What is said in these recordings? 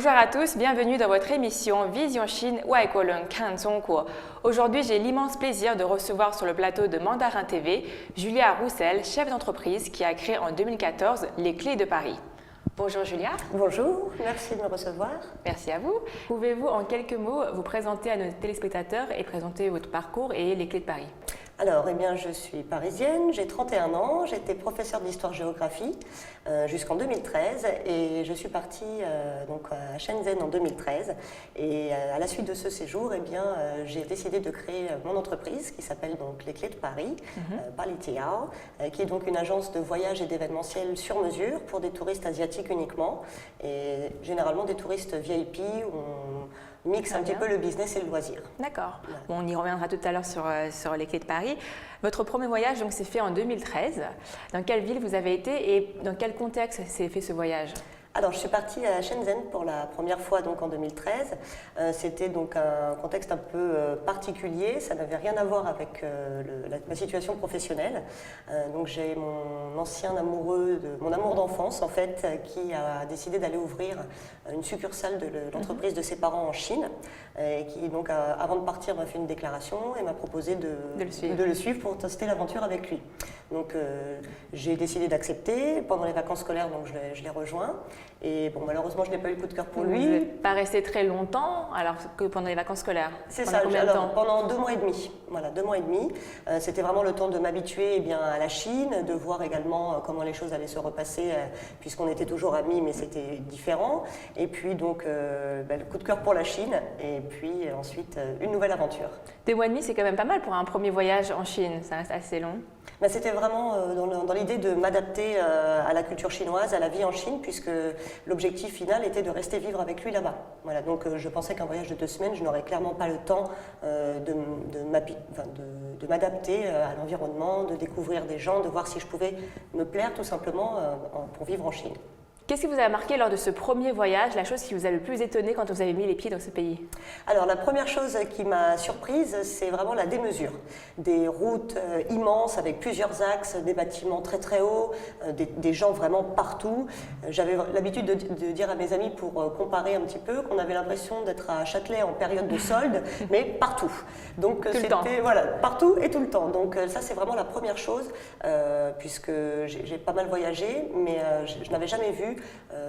Bonjour à tous, bienvenue dans votre émission Vision Chine Waikolen Kan Zhongguo. Aujourd'hui, j'ai l'immense plaisir de recevoir sur le plateau de Mandarin TV Julia Roussel, chef d'entreprise qui a créé en 2014 les Clés de Paris. Bonjour Julia. Bonjour, merci de me recevoir. Merci à vous. Pouvez-vous en quelques mots vous présenter à nos téléspectateurs et présenter votre parcours et les Clés de Paris? Alors, je suis parisienne, j'ai 31 ans, j'étais professeure d'histoire-géographie jusqu'en 2013 et je suis partie donc à Shenzhen en 2013. Et à la suite de ce séjour, j'ai décidé de créer mon entreprise qui s'appelle donc Les Clés de Paris, Palitiao, qui est donc une agence de voyage et d'événementiel sur mesure pour des touristes asiatiques uniquement et généralement des touristes VIP où on mixe un petit peu le business et le loisir. D'accord. Bon, on y reviendra tout à l'heure sur les Clés de Paris. Votre premier voyage s'est fait en 2013. Dans quelle ville vous avez été et dans quel contexte s'est fait ce voyage? Alors, je suis partie à Shenzhen pour la première fois donc en 2013. C'était donc un contexte un peu particulier. Ça n'avait rien à voir avec ma situation professionnelle. Donc, j'ai mon ancien amoureux, mon amour d'enfance en fait, qui a décidé d'aller ouvrir une succursale de l'entreprise de ses parents en Chine. Et qui donc, avant de partir, m'a fait une déclaration et m'a proposé de le suivre pour tester l'aventure avec lui. Donc, j'ai décidé d'accepter. Pendant les vacances scolaires, donc je l'ai rejoint. Et bon, malheureusement, je n'ai pas eu le coup de cœur pour lui. Vous n'êtes pas resté très longtemps, alors que pendant les vacances scolaires? C'est ça, pendant 2 mois et demi. Voilà, 2 mois et demi. C'était vraiment le temps de m'habituer à la Chine, de voir également comment les choses allaient se repasser, puisqu'on était toujours amis, mais c'était différent. Et puis donc, le coup de cœur pour la Chine, et puis ensuite, une nouvelle aventure. 2 mois et demi, c'est quand même pas mal pour un premier voyage en Chine, ça reste assez long. C'était vraiment dans l'idée de m'adapter à la culture chinoise, à la vie en Chine, puisque l'objectif final était de rester vivre avec lui là-bas. Voilà, donc je pensais qu'un voyage de 2 semaines, je n'aurais clairement pas le temps de m'adapter à l'environnement, de découvrir des gens, de voir si je pouvais me plaire tout simplement pour vivre en Chine. Qu'est-ce qui vous a marqué lors de ce premier voyage, la chose qui vous a le plus étonné quand vous avez mis les pieds dans ce pays? Alors la première chose qui m'a surprise, c'est vraiment la démesure. Des routes immenses avec plusieurs axes, des bâtiments très très hauts, des gens vraiment partout. J'avais l'habitude de dire à mes amis pour comparer un petit peu qu'on avait l'impression d'être à Châtelet en période de solde, mais partout. Donc c'était voilà, partout et tout le temps. Donc ça c'est vraiment la première chose, puisque j'ai pas mal voyagé, mais je n'avais jamais vu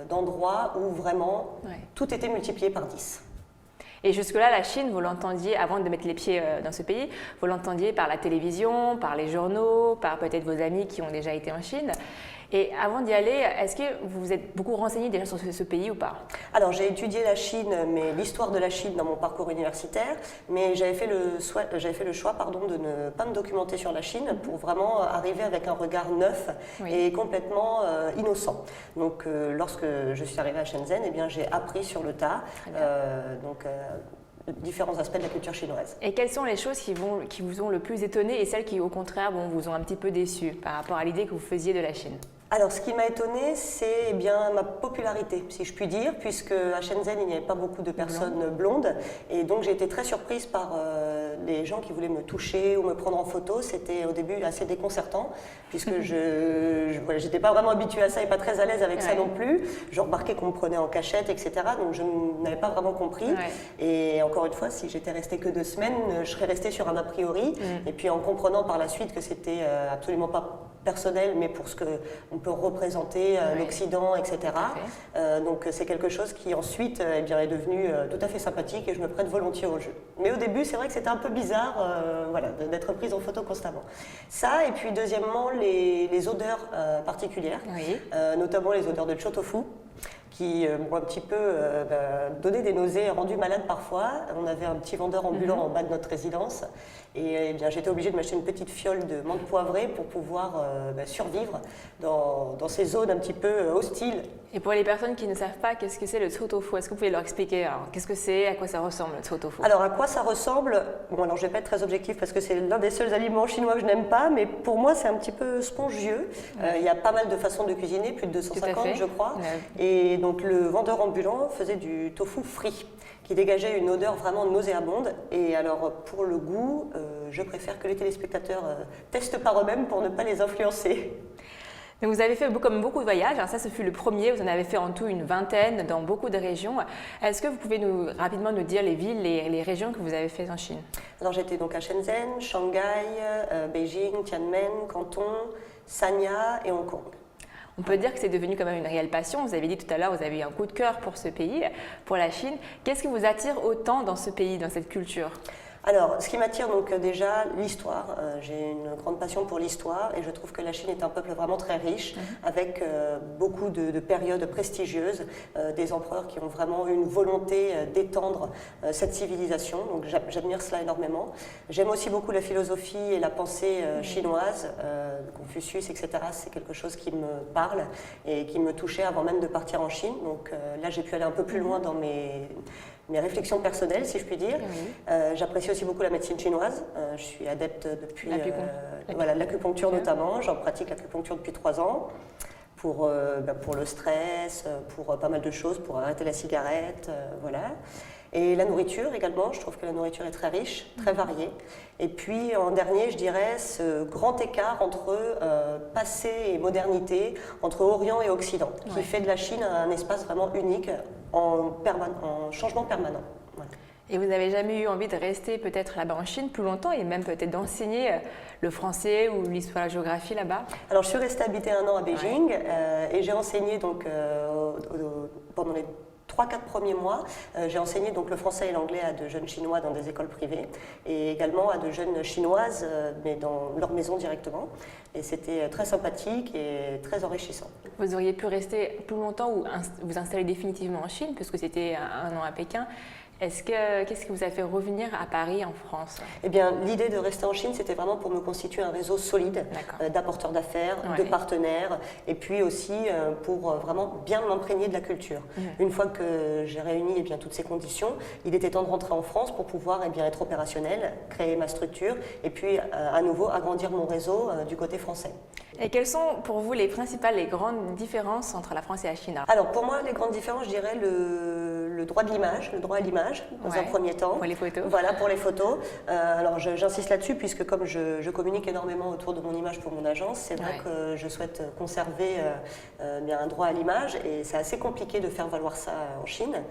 d'endroits où vraiment tout était multiplié par 10. Et jusque-là, la Chine, vous l'entendiez, avant de mettre les pieds dans ce pays, vous l'entendiez par la télévision, par les journaux, par peut-être vos amis qui ont déjà été en Chine. Et avant d'y aller, est-ce que vous vous êtes beaucoup renseigné déjà sur ce pays ou pas? Alors j'ai étudié la Chine, mais l'histoire de la Chine dans mon parcours universitaire, mais j'avais fait le choix de ne pas me documenter sur la Chine pour vraiment arriver avec un regard neuf et complètement innocent. Donc lorsque je suis arrivée à Shenzhen, j'ai appris sur le tas. Différents aspects de la culture chinoise. Et quelles sont les choses qui vous ont le plus étonné et celles qui, au contraire, vous ont un petit peu déçu par rapport à l'idée que vous faisiez de la Chine? Alors, ce qui m'a étonnée, c'est ma popularité, si je puis dire, puisque à Shenzhen, il n'y avait pas beaucoup de personnes blondes. Et donc, j'ai été très surprise par les gens qui voulaient me toucher ou me prendre en photo. C'était au début assez déconcertant, puisque je n'étais pas vraiment habituée à ça et pas très à l'aise avec ça non plus. Je remarquais qu'on me prenait en cachette, etc. Donc, je n'avais pas vraiment compris. Et encore une fois, si j'étais restée que 2 semaines, je serais restée sur un a priori. Et puis, en comprenant par la suite que c'était absolument pas personnel, mais pour ce qu'on peut représenter l'Occident, etc. Donc c'est quelque chose qui ensuite est devenu tout à fait sympathique et je me prête volontiers au jeu. Mais au début, c'est vrai que c'était un peu bizarre d'être prise en photo constamment. Ça, et puis deuxièmement, les odeurs particulières, notamment les odeurs de chotofu, qui m'ont un petit peu donné des nausées et rendu malade parfois. On avait un petit vendeur ambulant en bas de notre résidence et j'étais obligée de m'acheter une petite fiole de menthe poivrée pour pouvoir survivre dans ces zones un petit peu hostiles. Et pour les personnes qui ne savent pas qu'est-ce que c'est le tso-tofu, est-ce que vous pouvez leur expliquer qu'est-ce que c'est, à quoi ça ressemble le tso-tofu? Alors à quoi ça ressemble? Bon, alors je vais pas être très objective parce que c'est l'un des seuls aliments chinois que je n'aime pas, mais pour moi c'est un petit peu spongieux. Il y a pas mal de façons de cuisiner, plus de 250 je crois. Et donc le vendeur ambulant faisait du tofu frit qui dégageait une odeur vraiment nauséabonde. Et alors pour le goût, je préfère que les téléspectateurs testent par eux-mêmes pour ne pas les influencer. Donc vous avez fait comme beaucoup de voyages, alors ça ce fut le premier, vous en avez fait en tout une vingtaine dans beaucoup de régions. Est-ce que vous pouvez rapidement nous dire les villes, les régions que vous avez faites en Chine? Alors j'étais donc à Shenzhen, Shanghai, Beijing, Tiananmen, Canton, Sanya et Hong Kong. On peut dire que c'est devenu quand même une réelle passion. Vous avez dit tout à l'heure, vous avez eu un coup de cœur pour ce pays, pour la Chine. Qu'est-ce qui vous attire autant dans ce pays, dans cette culture? Alors, ce qui m'attire donc déjà, l'histoire. J'ai une grande passion pour l'histoire et je trouve que la Chine est un peuple vraiment très riche, avec beaucoup de périodes prestigieuses, des empereurs qui ont vraiment eu une volonté d'étendre cette civilisation. Donc j'admire cela énormément. J'aime aussi beaucoup la philosophie et la pensée chinoise, Confucius, etc. C'est quelque chose qui me parle et qui me touchait avant même de partir en Chine. Donc là, j'ai pu aller un peu plus loin dans mes réflexions personnelles, si je puis dire. J'apprécie aussi beaucoup la médecine chinoise. Je suis adepte depuis l'acupuncture notamment. J'en pratique l'acupuncture depuis 3 ans pour le stress, pour pas mal de choses, pour arrêter la cigarette, voilà. Et la nourriture également, je trouve que la nourriture est très riche, très variée. Et puis en dernier, je dirais ce grand écart entre passé et modernité, entre Orient et Occident, qui fait de la Chine un espace vraiment unique en changement permanent. Voilà. Et vous n'avez jamais eu envie de rester peut-être là-bas en Chine plus longtemps et même peut-être d'enseigner le français ou l'histoire, la géographie là-bas? Alors je suis restée habiter 1 an à Beijing et j'ai enseigné donc pendant les 3-4 premiers mois, j'ai enseigné donc le français et l'anglais à de jeunes Chinois dans des écoles privées et également à de jeunes Chinoises, mais dans leur maison directement. Et c'était très sympathique et très enrichissant. Vous auriez pu rester plus longtemps ou vous installer définitivement en Chine, puisque c'était 1 an à Pékin. Qu'est-ce qui vous a fait revenir à Paris, en France? Eh bien, l'idée de rester en Chine, c'était vraiment pour me constituer un réseau solide d'apporteurs d'affaires, de partenaires, et puis aussi pour vraiment bien m'imprégner de la culture. Une fois que j'ai réuni toutes ces conditions, il était temps de rentrer en France pour pouvoir être opérationnel, créer ma structure, et puis à nouveau agrandir mon réseau du côté français. Et quelles sont pour vous les grandes différences entre la France et la Chine? Alors pour moi, les grandes différences, je dirais le droit de l'image, le droit à l'image dans un premier temps. Pour les photos. Voilà, pour les photos. Alors j'insiste là-dessus puisque comme je communique énormément autour de mon image pour mon agence, c'est vrai que je souhaite conserver un droit à l'image et c'est assez compliqué de faire valoir ça en Chine.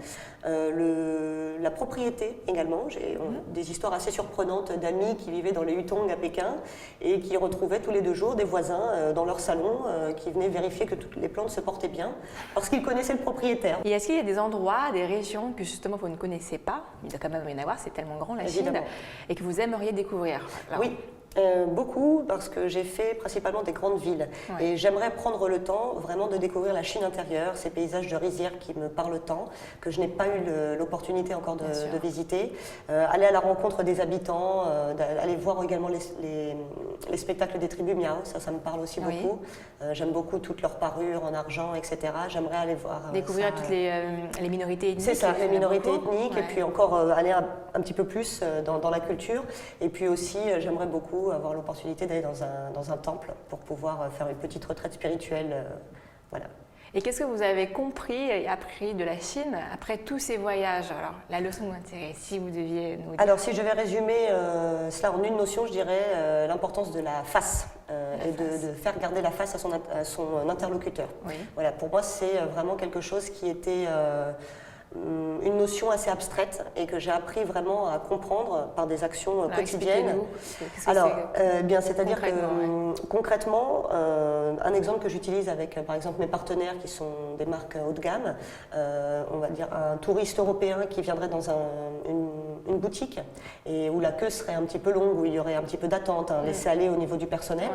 La propriété également, j'ai des histoires assez surprenantes d'amis qui vivaient dans les Hutong à Pékin et qui retrouvaient tous les 2 jours des voisins dans leur salon qui venaient vérifier que toutes les plantes se portaient bien parce qu'ils connaissaient le propriétaire. Et est-ce qu'il y a des endroits, des régions que justement vous ne connaissez pas, il doit quand même y en avoir, c'est tellement grand la Chine, et que vous aimeriez découvrir? Alors, oui. Beaucoup parce que j'ai fait principalement des grandes villes et j'aimerais prendre le temps vraiment de découvrir la Chine intérieure, ces paysages de rizières qui me parlent tant, que je n'ai pas eu l'opportunité encore de visiter, aller à la rencontre des habitants, aller voir également les spectacles des tribus Miao, ça me parle aussi beaucoup. J'aime beaucoup toutes leurs parures en argent, etc. J'aimerais aller voir découvrir toutes les minorités ethniques. C'est ça, les minorités ethniques et puis encore aller un petit peu plus dans la culture et puis aussi j'aimerais beaucoup avoir l'opportunité d'aller dans un temple pour pouvoir faire une petite retraite spirituelle. Voilà. Et qu'est-ce que vous avez compris et appris de la Chine après tous ces voyages? Alors, la leçon d'intérêt, si vous deviez nous dire. Alors, si je vais résumer cela en une notion, je dirais l'importance de la face de faire garder la face à son interlocuteur. Voilà, pour moi, c'est vraiment quelque chose qui était une notion assez abstraite et que j'ai appris vraiment à comprendre par des actions quotidiennes. Alors, c'est-à-dire que concrètement, un exemple que j'utilise avec par exemple mes partenaires qui sont des marques haut de gamme, on va dire un touriste européen qui viendrait dans une boutique et où la queue serait un petit peu longue, où il y aurait un petit peu d'attente, laisser aller au niveau du personnel.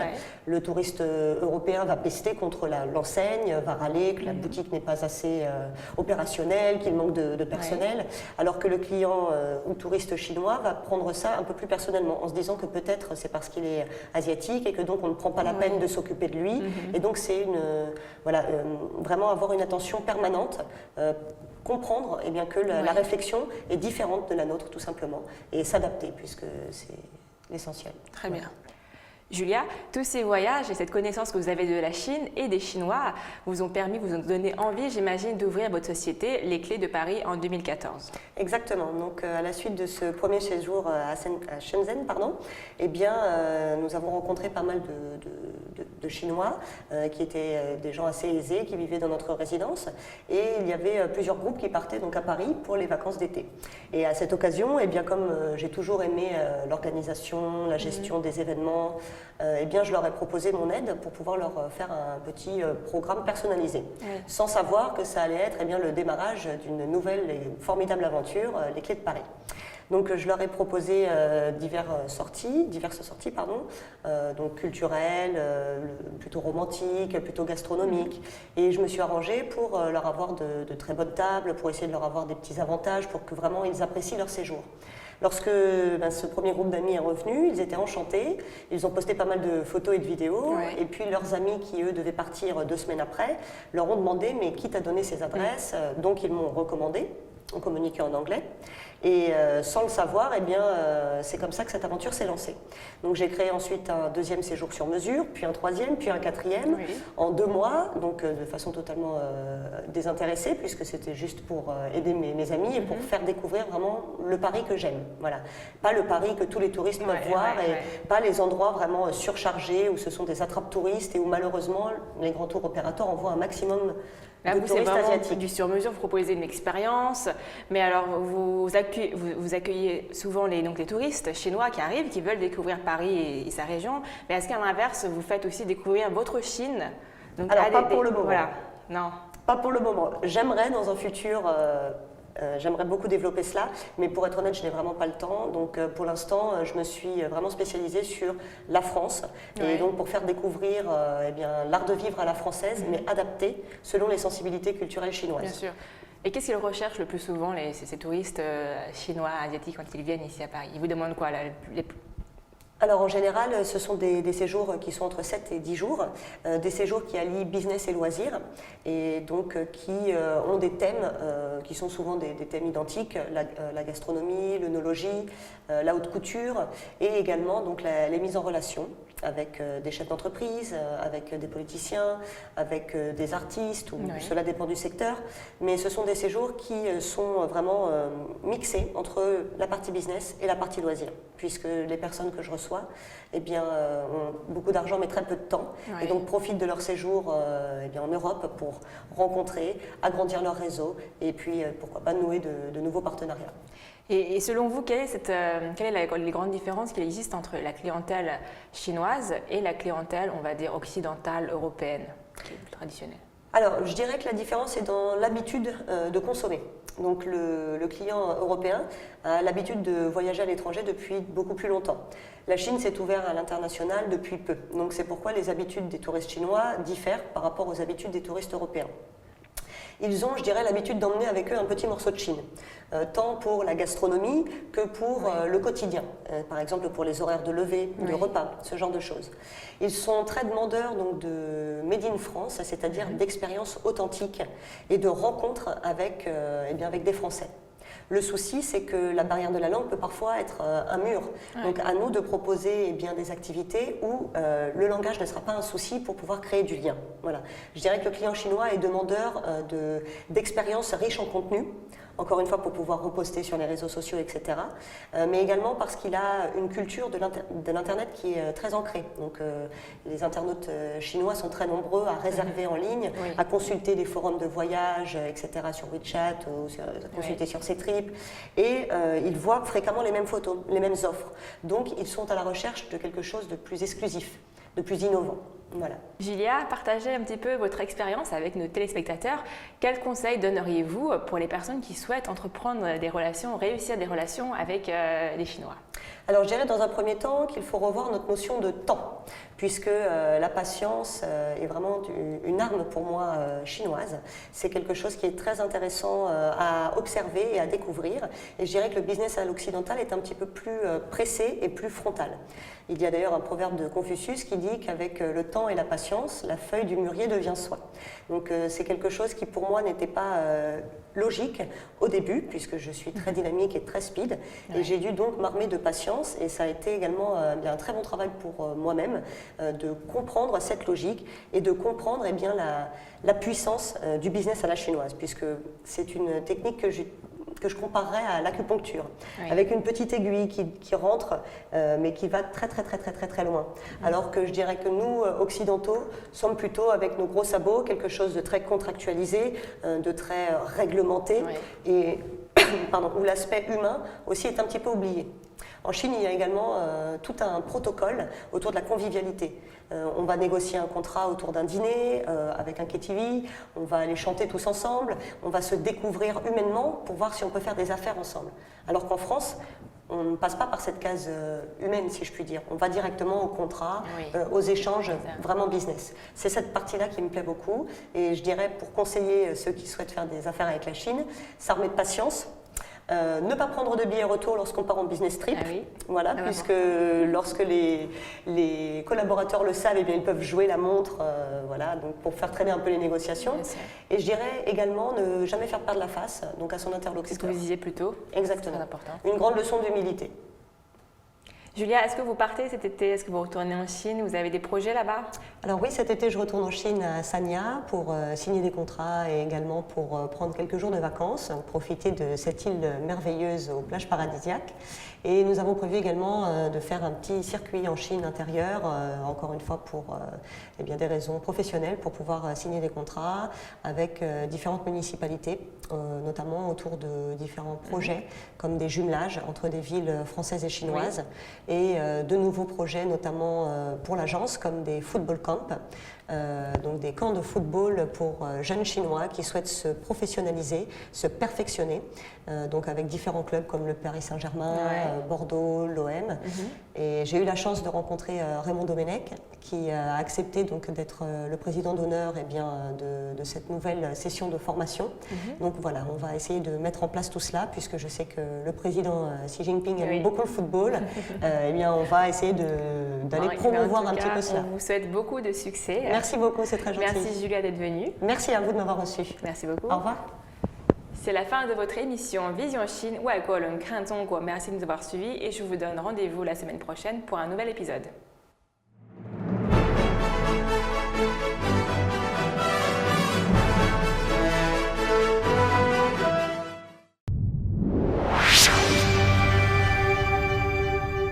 Le touriste européen va pester contre l'enseigne, va râler que la boutique n'est pas assez opérationnelle, qu'il manque de personnel, alors que le client ou touriste chinois va prendre ça un peu plus personnellement en se disant que peut-être c'est parce qu'il est asiatique et que donc on ne prend pas la peine de s'occuper de lui et donc c'est vraiment avoir une attention permanente, comprendre que la réflexion est différente de la nôtre tout simplement et s'adapter puisque c'est l'essentiel. Très bien. Julia, tous ces voyages et cette connaissance que vous avez de la Chine et des Chinois vous ont donné envie, j'imagine, d'ouvrir votre société Les Clés de Paris en 2014. Exactement. Donc, à la suite de ce premier séjour à Shenzhen, eh bien, nous avons rencontré pas mal de Chinois qui étaient des gens assez aisés, qui vivaient dans notre résidence. Et il y avait plusieurs groupes qui partaient donc à Paris pour les vacances d'été. Et à cette occasion, eh bien, comme j'ai toujours aimé l'organisation, la gestion des événements, eh bien, je leur ai proposé mon aide pour pouvoir leur faire un petit programme personnalisé, sans savoir que ça allait être le démarrage d'une nouvelle et formidable aventure, Les Clés de Paris. Donc je leur ai proposé diverses sorties, donc culturelles, plutôt romantiques, plutôt gastronomiques. Et je me suis arrangée pour leur avoir de très bonnes tables, pour essayer de leur avoir des petits avantages, pour que vraiment ils apprécient leur séjour. Lorsque ce premier groupe d'amis est revenu, ils étaient enchantés, ils ont posté pas mal de photos et de vidéos, et puis leurs amis qui eux devaient partir 2 semaines après, leur ont demandé mais qui t'a donné ces adresses, donc ils m'ont recommandé, on communiquait en anglais. Et sans le savoir, eh bien, c'est comme ça que cette aventure s'est lancée. Donc j'ai créé ensuite un 2e séjour sur mesure, puis un 3e, puis un 4e, en 2 mois, donc de façon totalement désintéressée, puisque c'était juste pour aider mes amis et pour faire découvrir vraiment le Paris que j'aime. Voilà. Pas le Paris que tous les touristes peuvent voir, et pas les endroits vraiment surchargés où ce sont des attrapes touristes et où malheureusement les grands tours opérateurs envoient un maximum là, de vous, touristes asiatiques. Du sur-mesure, vous proposez une expérience, mais alors vous accueillez souvent les touristes chinois qui arrivent, qui veulent découvrir Paris et sa région, mais est-ce qu'à l'inverse, vous faites aussi découvrir votre Chine? Donc, alors, pas pour le moment. Voilà. Non. Pas pour le moment. J'aimerais dans un futur... j'aimerais beaucoup développer cela, mais pour être honnête, je n'ai vraiment pas le temps. Donc pour l'instant, je me suis vraiment spécialisée sur la France. Et donc pour faire découvrir l'art de vivre à la française, mais adapté selon les sensibilités culturelles chinoises. Bien sûr. Et qu'est-ce qu'ils recherchent le plus souvent, ces touristes chinois, asiatiques, quand ils viennent ici à Paris? Ils vous demandent quoi Alors en général, ce sont des séjours qui sont entre 7 et 10 jours, des séjours qui allient business et loisirs, et donc qui ont des thèmes qui sont souvent des thèmes identiques, la gastronomie, l'œnologie, la haute couture, et également donc les mises en relation avec des chefs d'entreprise, avec des politiciens, avec des artistes, ou cela dépend du secteur, mais ce sont des séjours qui sont vraiment mixés entre la partie business et la partie loisirs, puisque les personnes que je reçois ont beaucoup d'argent mais très peu de temps, et donc profitent de leur séjour en Europe pour rencontrer, agrandir leur réseau et puis pourquoi pas nouer de nouveaux partenariats. Et selon vous, quelle est les grandes différences qu'il existe entre la clientèle chinoise et la clientèle, on va dire, occidentale, européenne, qui est plus traditionnelle? Alors, je dirais que la différence est dans l'habitude de consommer. Donc, le client européen a l'habitude de voyager à l'étranger depuis beaucoup plus longtemps. La Chine s'est ouverte à l'international depuis peu. Donc, c'est pourquoi les habitudes des touristes chinois diffèrent par rapport aux habitudes des touristes européens. Ils ont, je dirais, l'habitude d'emmener avec eux un petit morceau de Chine, tant pour la gastronomie que pour le quotidien, par exemple pour les horaires de lever, de repas, ce genre de choses. Ils sont très demandeurs donc, de Made in France, c'est-à-dire d'expériences authentiques et de rencontres avec des Français. Le souci, c'est que la barrière de la langue peut parfois être un mur. Donc à nous de proposer des activités où le langage ne sera pas un souci pour pouvoir créer du lien. Voilà. Je dirais que le client chinois est demandeur d'expériences riches en contenu, encore une fois pour pouvoir reposter sur les réseaux sociaux, etc. Mais également parce qu'il a une culture de l'Internet qui est très ancrée. Donc les internautes chinois sont très nombreux à réserver en ligne, à consulter des forums de voyage, etc. sur WeChat, ou à consulter sur Ctrip. Et ils voient fréquemment les mêmes photos, les mêmes offres. Donc ils sont à la recherche de quelque chose de plus exclusif, de plus innovant. Voilà. Julia, partagez un petit peu votre expérience avec nos téléspectateurs. Quels conseils donneriez-vous pour les personnes qui souhaitent entreprendre des relations, réussir des relations avec les Chinois? Alors je dirais dans un premier temps qu'il faut revoir notre notion de temps, puisque la patience est vraiment une arme pour moi chinoise. C'est quelque chose qui est très intéressant à observer et à découvrir. Et je dirais que le business à l'occidental est un petit peu plus pressé et plus frontal. Il y a d'ailleurs un proverbe de Confucius qui dit qu'avec le temps et la patience, la feuille du mûrier devient soie. Donc c'est quelque chose qui pour moi n'était pas logique au début, puisque je suis très dynamique et très speed, et j'ai dû donc m'armer de patience patience et ça a été également bien, un très bon travail pour moi-même de comprendre cette logique et de comprendre bien, la puissance du business à la chinoise, puisque c'est une technique que je comparerais à l'acupuncture, avec une petite aiguille qui rentre, mais qui va très loin. Alors que je dirais que nous, occidentaux, sommes plutôt avec nos gros sabots, quelque chose de très contractualisé, de très réglementé, et où l'aspect humain aussi est un petit peu oublié. En Chine, il y a également tout un protocole autour de la convivialité. On va négocier un contrat autour d'un dîner avec un KTV, on va aller chanter tous ensemble, on va se découvrir humainement pour voir si on peut faire des affaires ensemble. Alors qu'en France, on ne passe pas par cette case humaine, si je puis dire. On va directement au contrat, aux échanges vraiment business. C'est cette partie-là qui me plaît beaucoup. Et je dirais, pour conseiller ceux qui souhaitent faire des affaires avec la Chine, ça remet de patience. Ne pas prendre de billets retour lorsqu'on part en business trip, voilà, puisque lorsque les collaborateurs le savent, eh bien, ils peuvent jouer la montre, voilà, donc pour faire traîner un peu les négociations. Et je dirais également ne jamais faire perdre la face donc à son interlocuteur. C'est ce que vous disiez plus tôt. Exactement. C'est important. Une grande leçon d'humilité. Julia, est-ce que vous partez cet été? Est-ce que vous retournez en Chine? Vous avez des projets là-bas? Alors oui, cet été, je retourne en Chine à Sanya pour signer des contrats et également pour prendre quelques jours de vacances, profiter de cette île merveilleuse aux plages paradisiaques. Et nous avons prévu également de faire un petit circuit en Chine intérieure, encore une fois pour bien des raisons professionnelles, pour pouvoir signer des contrats avec différentes municipalités, notamment autour de différents projets, comme des jumelages entre des villes françaises et chinoises, et de nouveaux projets, notamment pour l'agence, comme des football camps, donc des camps de football pour jeunes Chinois qui souhaitent se professionnaliser, se perfectionner, donc avec différents clubs comme le Paris Saint-Germain, Bordeaux, l'OM. Et j'ai eu la chance de rencontrer Raymond Domenech, qui a accepté donc d'être le président d'honneur de cette nouvelle session de formation. Donc voilà, on va essayer de mettre en place tout cela, puisque je sais que le président Xi Jinping aime beaucoup le football. Eh bien, on va essayer d'aller promouvoir un petit peu cela. On vous souhaite beaucoup de succès. Merci beaucoup, c'est très gentil. Merci Julia d'être venue. Merci à vous de m'avoir reçu. Merci beaucoup. Au revoir. C'est la fin de votre émission Vision Chine, Merci de nous avoir suivis et je vous donne rendez-vous la semaine prochaine pour un nouvel épisode.